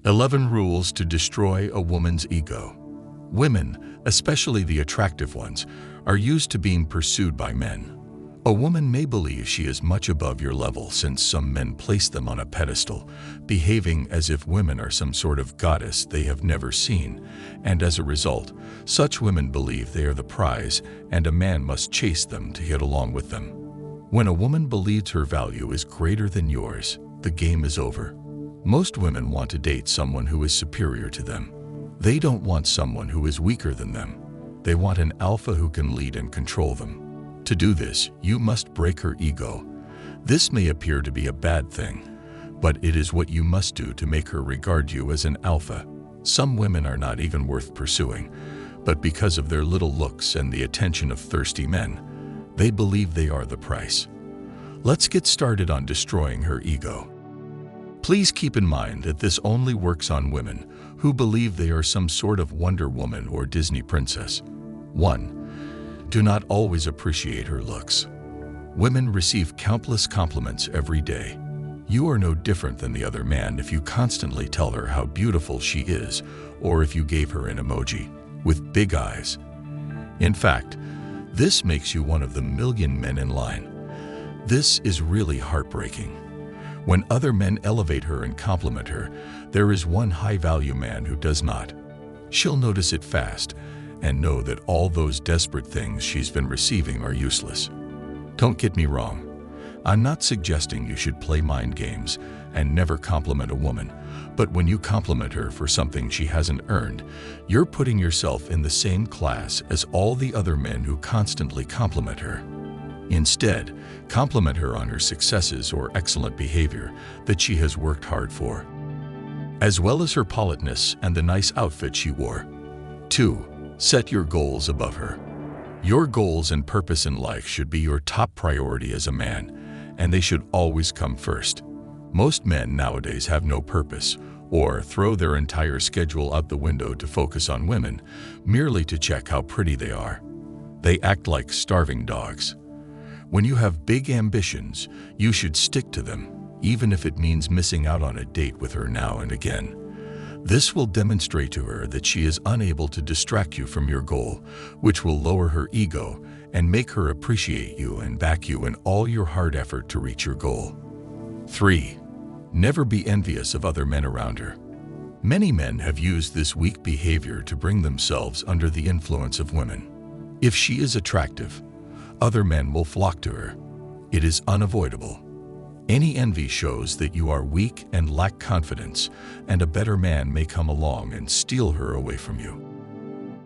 11 Rules to Destroy a Woman's Ego. Women, especially the attractive ones, are used to being pursued by men. A woman may believe she is much above your level since some men place them on a pedestal, behaving as if women are some sort of goddess they have never seen, and as a result, such women believe they are the prize and a man must chase them to get along with them. When a woman believes her value is greater than yours, the game is over. Most women want to date someone who is superior to them. They don't want someone who is weaker than them. They want an alpha who can lead and control them. To do this, you must break her ego. This may appear to be a bad thing, but it is what you must do to make her regard you as an alpha. Some women are not even worth pursuing, but because of their little looks and the attention of thirsty men, they believe they are the price. Let's get started on destroying her ego. Please keep in mind that this only works on women who believe they are some sort of Wonder Woman or Disney princess. 1. Do not always appreciate her looks. Women receive countless compliments every day. You are no different than the other man if you constantly tell her how beautiful she is, or if you gave her an emoji with big eyes. In fact, this makes you one of the million men in line. This is really heartbreaking. When other men elevate her and compliment her, there is one high-value man who does not. She'll notice it fast and know that all those desperate things she's been receiving are useless. Don't get me wrong. I'm not suggesting you should play mind games and never compliment a woman, but when you compliment her for something she hasn't earned, you're putting yourself in the same class as all the other men who constantly compliment her. Instead, compliment her on her successes or excellent behavior that she has worked hard for, as well as her politeness and the nice outfit she wore. 2. Set your goals above her. Your goals and purpose in life should be your top priority as a man, and they should always come first. Most men nowadays have no purpose or throw their entire schedule out the window to focus on women, merely to check how pretty they are. They act like starving dogs. When you have big ambitions, you should stick to them, even if it means missing out on a date with her now and again. This will demonstrate to her that she is unable to distract you from your goal, which will lower her ego and make her appreciate you and back you in all your hard effort to reach your goal. 3. Never be envious of other men around her. Many men have used this weak behavior to bring themselves under the influence of women. If she is attractive, other men will flock to her. It is unavoidable. Any envy shows that you are weak and lack confidence, and a better man may come along and steal her away from you.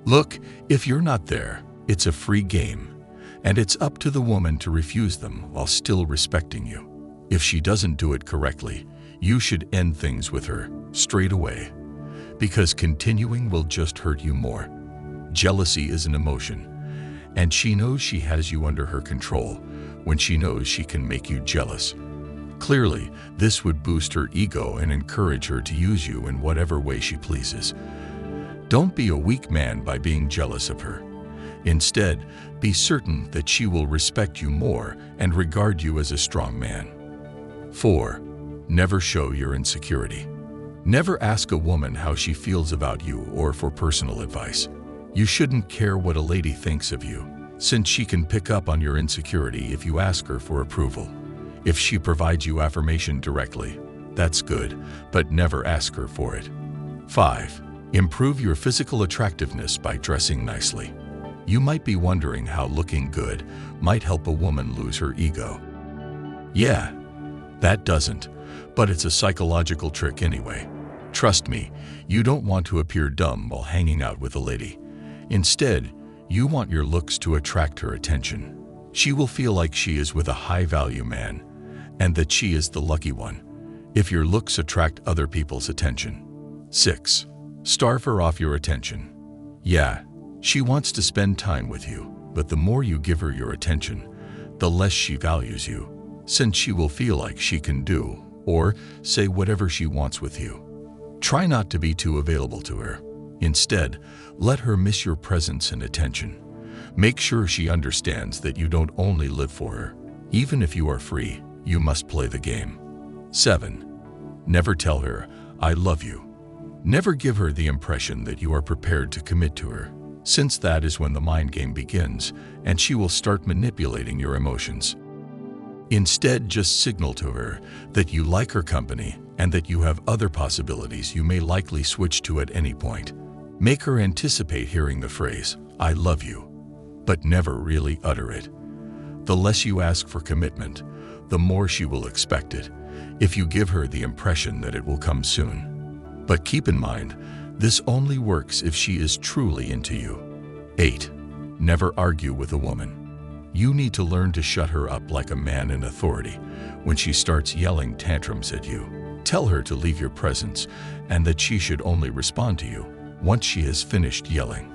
Look, if you're not there, it's a free game, and it's up to the woman to refuse them while still respecting you. If she doesn't do it correctly, you should end things with her straight away, because continuing will just hurt you more. Jealousy is an emotion, and she knows she has you under her control when she knows she can make you jealous. Clearly, this would boost her ego and encourage her to use you in whatever way she pleases. Don't be a weak man by being jealous of her. Instead, be certain that she will respect you more and regard you as a strong man. 4. Never show your insecurity. Never ask a woman how she feels about you or for personal advice. You shouldn't care what a lady thinks of you, since she can pick up on your insecurity if you ask her for approval. If she provides you affirmation directly, that's good, but never ask her for it. 5. Improve your physical attractiveness by dressing nicely. You might be wondering how looking good might help a woman lose her ego. Yeah, that doesn't, but it's a psychological trick anyway. Trust me, you don't want to appear dumb while hanging out with a lady. Instead, you want your looks to attract her attention. She will feel like she is with a high-value man, and that she is the lucky one, if your looks attract other people's attention. 6. Starve her off your attention. Yeah, she wants to spend time with you, but the more you give her your attention, the less she values you, since she will feel like she can do or say whatever she wants with you. Try not to be too available to her. Instead, let her miss your presence and attention. Make sure she understands that you don't only live for her. Even if you are free, you must play the game. 7. Never tell her, "I love you," Never give her the impression that you are prepared to commit to her, since that is when the mind game begins and she will start manipulating your emotions. Instead, just signal to her that you like her company and that you have other possibilities you may likely switch to at any point. Make her anticipate hearing the phrase, "I love you," but never really utter it. The less you ask for commitment, the more she will expect it, if you give her the impression that it will come soon. But keep in mind, this only works if she is truly into you. 8. Never argue with a woman. You need to learn to shut her up like a man in authority when she starts yelling tantrums at you. Tell her to leave your presence and that she should only respond to you once she has finished yelling.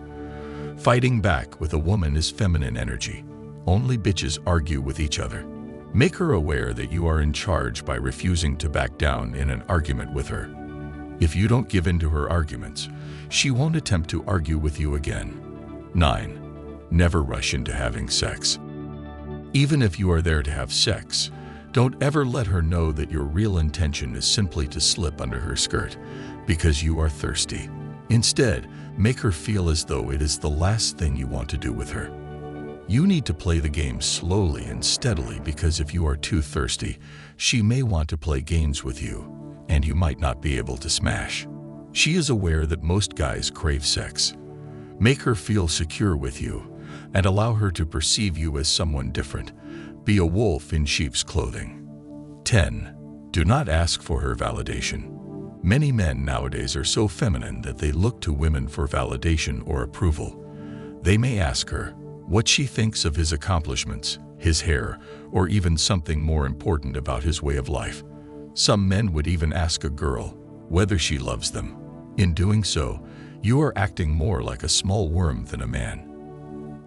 Fighting back with a woman is feminine energy. Only bitches argue with each other. Make her aware that you are in charge by refusing to back down in an argument with her. If you don't give in to her arguments, she won't attempt to argue with you again. 9. Never rush into having sex. Even if you are there to have sex, don't ever let her know that your real intention is simply to slip under her skirt because you are thirsty. Instead, make her feel as though it is the last thing you want to do with her. You need to play the game slowly and steadily because if you are too thirsty, she may want to play games with you, and you might not be able to smash. She is aware that most guys crave sex. Make her feel secure with you and allow her to perceive you as someone different. Be a wolf in sheep's clothing. 10. Do not ask for her validation. Many men nowadays are so feminine that they look to women for validation or approval. They may ask her what she thinks of his accomplishments, his hair, or even something more important about his way of life. Some men would even ask a girl whether she loves them. In doing so, you are acting more like a small worm than a man.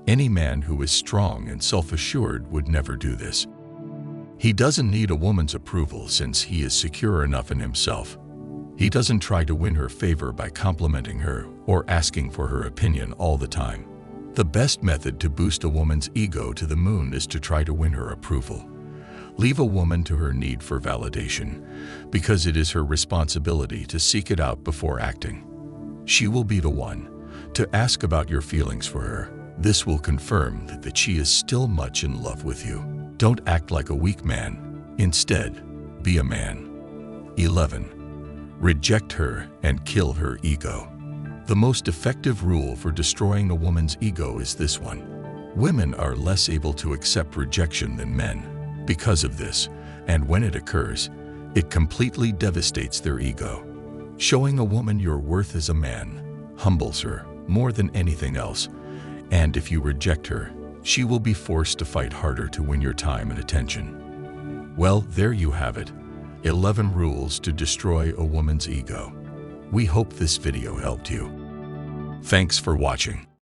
Any man who is strong and self-assured would never do this. He doesn't need a woman's approval since he is secure enough in himself. He doesn't try to win her favor by complimenting her or asking for her opinion all the time. The best method to boost a woman's ego to the moon is to try to win her approval. Leave a woman to her need for validation, because it is her responsibility to seek it out before acting. She will be the one to ask about your feelings for her. This will confirm that she is still much in love with you. Don't act like a weak man. Instead, be a man. 11. Reject her and kill her ego. The most effective rule for destroying a woman's ego is this one. Women are less able to accept rejection than men. Because of this, and when it occurs, it completely devastates their ego. Showing a woman your worth as a man humbles her more than anything else, and if you reject her, she will be forced to fight harder to win your time and attention. Well, there you have it. 11 rules to destroy a woman's ego. We hope this video helped you. Thanks for watching.